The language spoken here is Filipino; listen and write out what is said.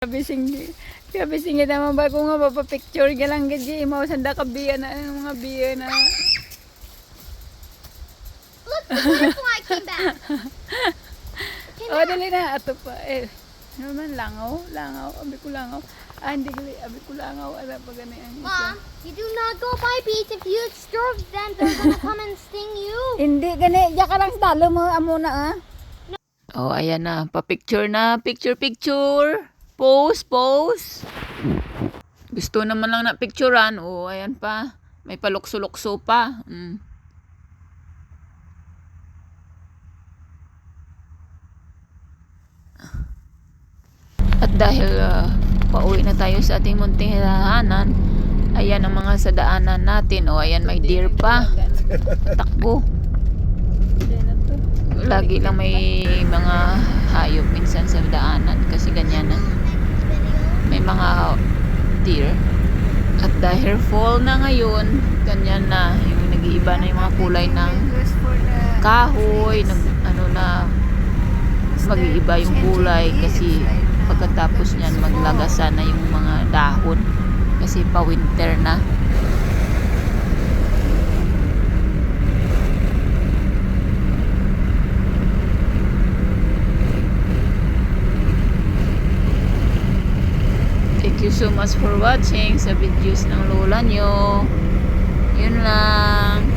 Kabising naman ba ko nga mapapicture ka lang gadi mo sanda ka biya na mga biya na. Look, the butterfly came back. Oh, dali na ato pa ano man langaw, abi ko langaw. Hindi gali, abi ko langaw ala pa gani ang isa. Mom, you do not go by beach. If you disturb them, they're gonna come and sting you. Hindi gani, ya ka lang sa dalo mo amo na ah. Oh, ayan na, pa-picture na, picture. Pose. Gusto naman lang na picturean. Oh, ayan pa. May palukso-lukso pa. At dahil pauwi na tayo sa ating munting hinahanan, ayan ang mga sa daanan natin. O, ayan may deer pa. Takbo. Lagi lang may mga hayop minsan sa daanan kasi ganyan na. May mga deer. At dahil fall na ngayon, ganyan na. Yung nag-iiba na yung mga kulay ng kahoy, mag-iiba yung kulay kasi pagkatapos niyan maglagasan na yung mga dahon kasi pa-winter na. Thank you so much for watching sa videos ng lola nyo. Yun lang.